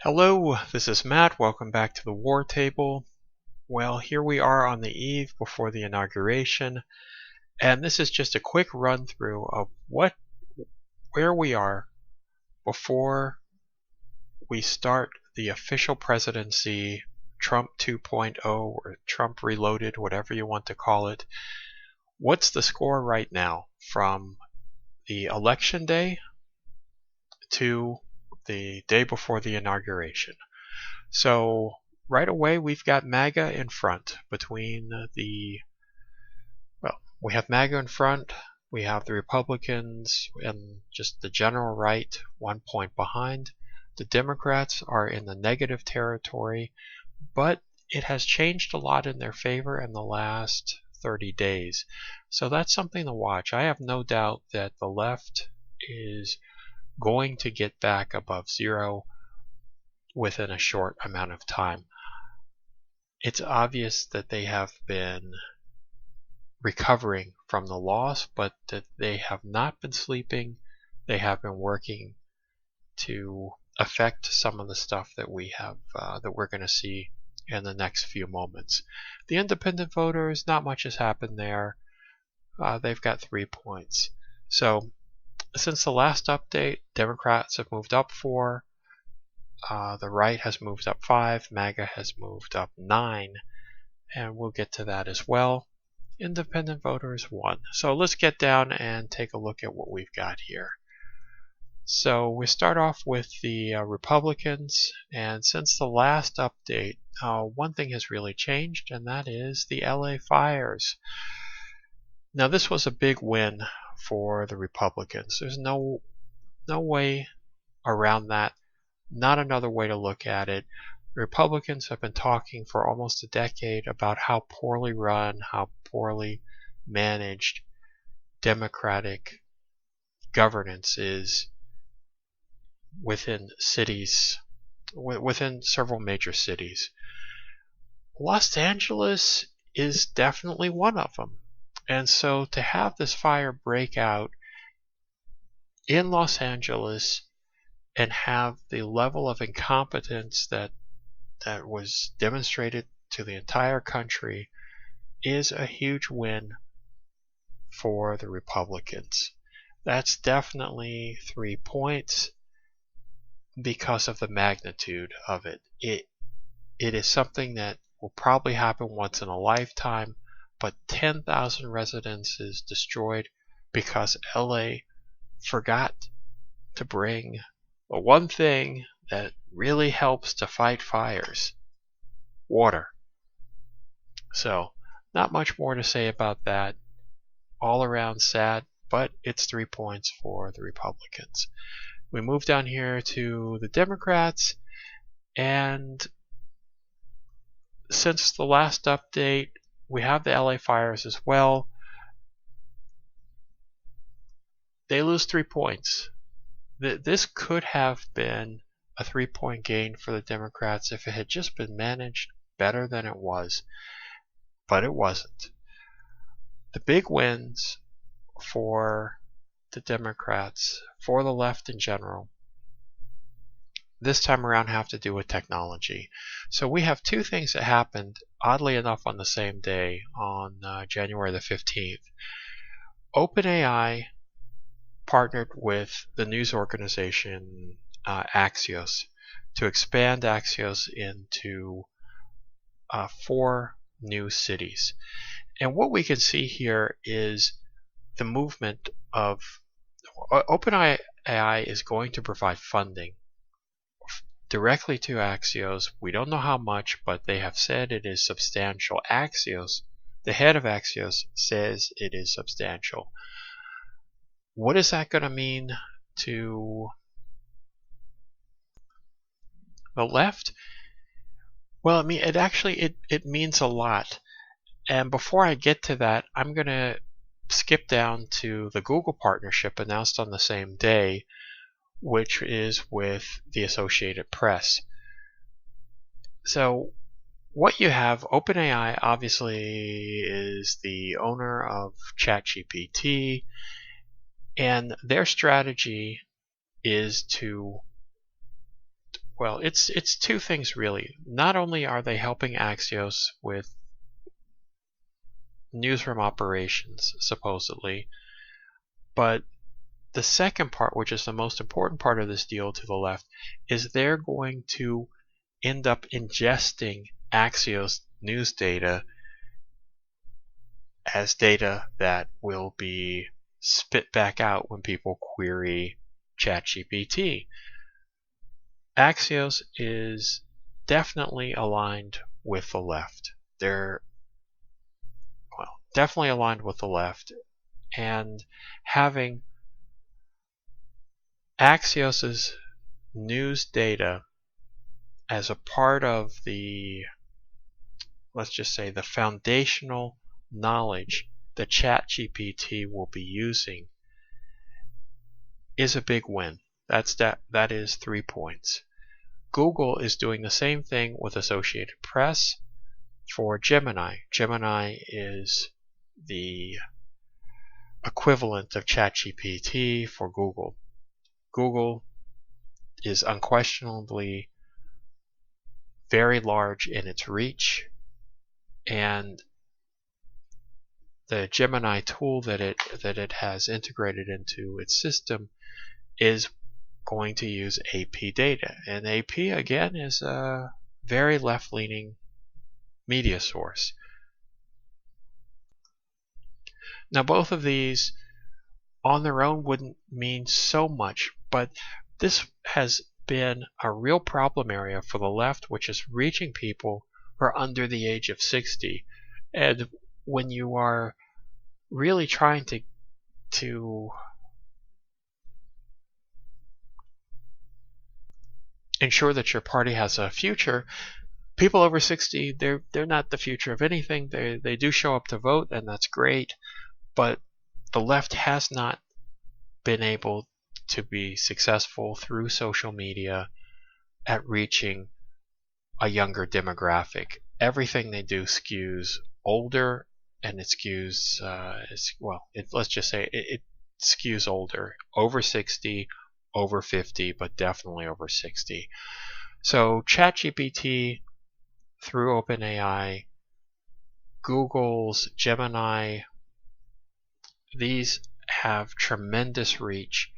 Hello, this is Matt. Welcome back to the War Table. Well, here we are on the eve before the inauguration, and this is just a quick run through of where we are before we start the official presidency, Trump 2.0 or Trump Reloaded, whatever you want to call it. What's the score right now from the election day to the day before the inauguration? So right away we've got MAGA in front we have MAGA in front, we have the Republicans and just the general right 1 point behind. The Democrats are in the negative territory, but it has changed a lot in their favor in the last 30 days. So that's something to watch. I have no doubt that the left is going to get back above zero within a short amount of time. It's obvious that they have been recovering from the loss, but that they have not been sleeping. They have been working to affect some of the stuff that we have that we're going to see in the next few moments. The independent voters, not much has happened there. They've got 3 points. So since the last update, Democrats have moved up 4. The right has moved up 5, MAGA has moved up 9, and we'll get to that as well. Independent voters 1. So let's get down and take a look at what we've got here. So we start off with the Republicans, and since the last update, one thing has really changed, and that is the LA fires. Now this was a big win for the Republicans. There's no way around that. Not another way to look at it. Republicans have been talking for almost a decade about how poorly run, how poorly managed Democratic governance is within cities, within several major cities. Los Angeles is definitely one of them. And so to have this fire break out in Los Angeles and have the level of incompetence that was demonstrated to the entire country is a huge win for the Republicans. That's definitely 3 points because of the magnitude of it. It is something that will probably happen once in a lifetime, but 10,000 residences destroyed because LA forgot to bring the one thing that really helps to fight fires: water. So not much more to say about that. All around sad, but it's 3 points for the Republicans. We move down here to the Democrats, and since the last update, we have the LA fires as well. They lose 3 points. This could have been a 3-point gain for the Democrats if it had just been managed better than it was, but it wasn't. The big wins for the Democrats, for the left in general, this time around have to do with technology. So we have 2 things that happened, oddly enough, on the same day, on January the 15th. OpenAI partnered with the news organization Axios to expand Axios into 4 new cities. And what we can see here is the movement of OpenAI is going to provide funding directly to Axios. We don't know how much, but they have said it is substantial. Axios, the head of Axios, says it is substantial. What is that going to mean to the left? Well, I mean, it means a lot. And before I get to that, I'm going to skip down to the Google partnership announced on the same day, which is with the Associated Press. So what you have, OpenAI obviously is the owner of ChatGPT, and their strategy is to Well, it's two things really. Not only are they helping Axios with newsroom operations, supposedly, but the second part, which is the most important part of this deal to the left, is they're going to end up ingesting Axios news data as data that will be spit back out when people query ChatGPT. Axios is definitely aligned with the left. They're definitely aligned with the left, and having Axios's news data as a part of the, let's just say, the foundational knowledge that ChatGPT will be using is a big win. That is 3 points. Google is doing the same thing with Associated Press for Gemini. Gemini is the equivalent of ChatGPT for Google. Google is unquestionably very large in its reach, and the Gemini tool that it has integrated into its system is going to use AP data, and AP again is a very left-leaning media source. Now both of these on their own wouldn't mean so much, but this has been a real problem area for the left, which is reaching people who are under the age of 60. And when you are really trying to ensure that your party has a future, people over 60, they're not the future of anything. They do show up to vote, and that's great, but the left has not been able to be successful through social media at reaching a younger demographic. Everything they do skews older, and it skews, let's just say it skews older, over 60, over 50, but definitely over 60. So ChatGPT through OpenAI, Google's Gemini, these have tremendous reach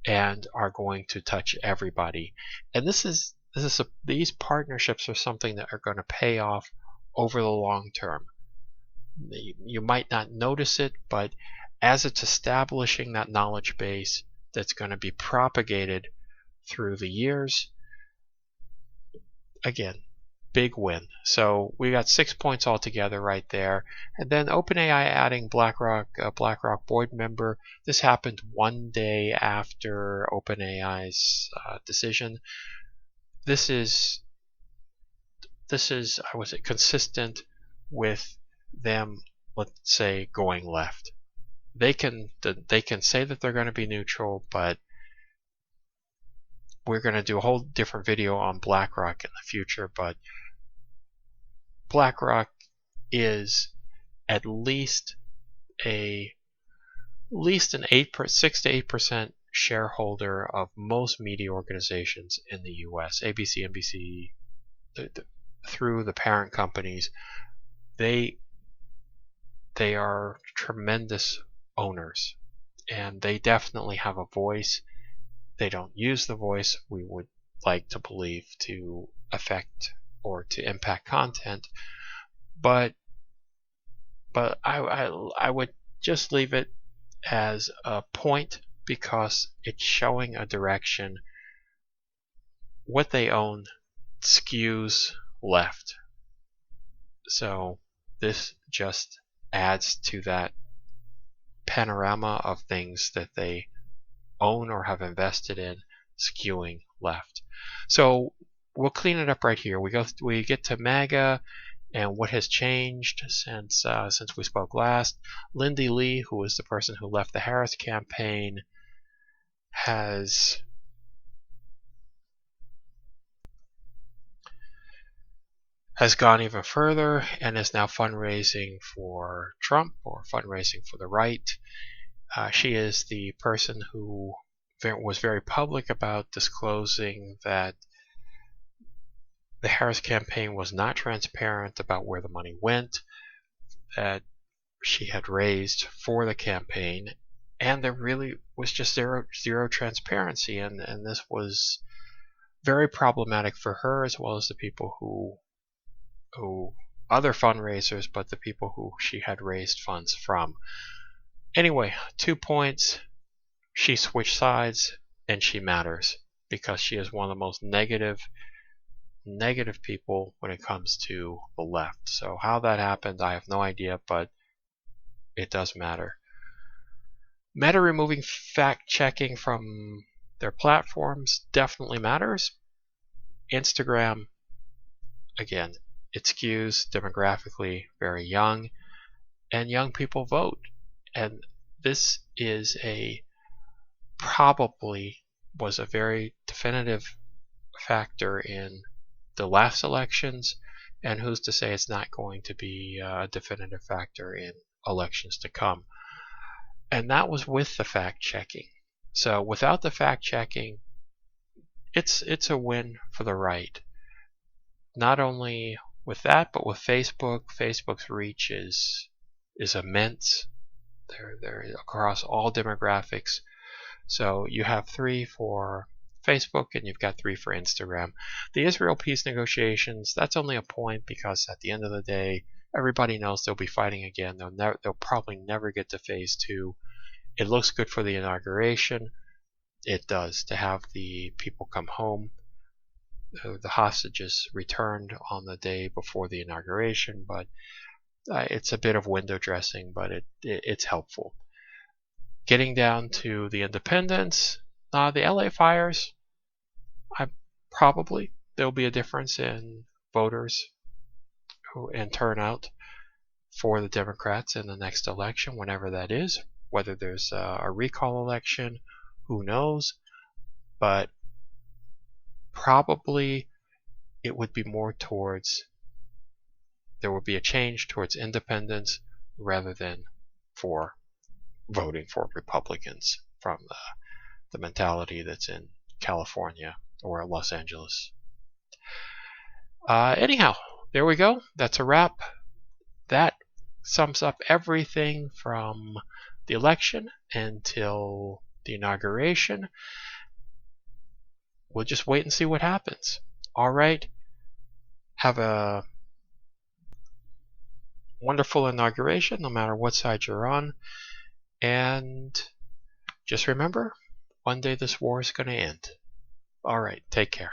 and are going to touch everybody. And these partnerships are something that are going to pay off over the long term. You might not notice it, but as it's establishing that knowledge base that's going to be propagated through the years, again, big win. So we got 6 points altogether right there. And then OpenAI adding BlackRock board member. This happened one day after OpenAI's decision. This is consistent with them, let's say, going left. They can say that they're going to be neutral, but we're going to do a whole different video on BlackRock in the future. But BlackRock is at least an 6 to 8% shareholder of most media organizations in the U.S. ABC, NBC, through the parent companies. They are tremendous owners, and they definitely have a voice. They don't use the voice we would like to believe to affect or to impact content, but I would just leave it as a point because it's showing a direction. What they own skews left, so this just adds to that panorama of things that they own or have invested in skewing left. So we'll clean it up right here. We get to MAGA and what has changed since we spoke last. Lindy Lee, who was the person who left the Harris campaign, has gone even further and is now fundraising for Trump or fundraising for the right. She is the person who was very public about disclosing that the Harris campaign was not transparent about where the money went that she had raised for the campaign, and there really was just zero transparency, and this was very problematic for her as well as the people who other fundraisers, but the people who she had raised funds from. Anyway, 2 points. She switched sides, and she matters because she is one of the most negative people when it comes to the left. So how that happened, I have no idea, but it does matter. Meta removing fact-checking from their platforms definitely matters. Instagram, again, it skews demographically very young, and young people vote. And this is probably was a very definitive factor in the last elections, and who's to say it's not going to be a definitive factor in elections to come. And that was with the fact-checking. So without the fact-checking, it's a win for the right. Not only with that, but with Facebook. Facebook's reach is immense. They're across all demographics. So you have 3 for Facebook and you've got 3 for Instagram. The Israel peace negotiations, that's only a point because at the end of the day, everybody knows they'll be fighting again. They'll probably never get to phase 2. It looks good for the inauguration. It does, to have the people come home. The hostages returned on the day before the inauguration, but it's a bit of window dressing, but it's helpful. Getting down to the independents, the LA fires, there'll be a difference in voters and turnout for the Democrats in the next election, whenever that is. Whether there's a recall election, who knows? But probably it would be more towards, there would be a change towards independents rather than for voting for Republicans from the mentality that's in California or Los Angeles. Anyhow, there we go. That's a wrap. That sums up everything from the election until the inauguration. We'll just wait and see what happens. All right. Have a wonderful inauguration, no matter what side you're on. And just remember, one day this war is going to end. All right. Take care.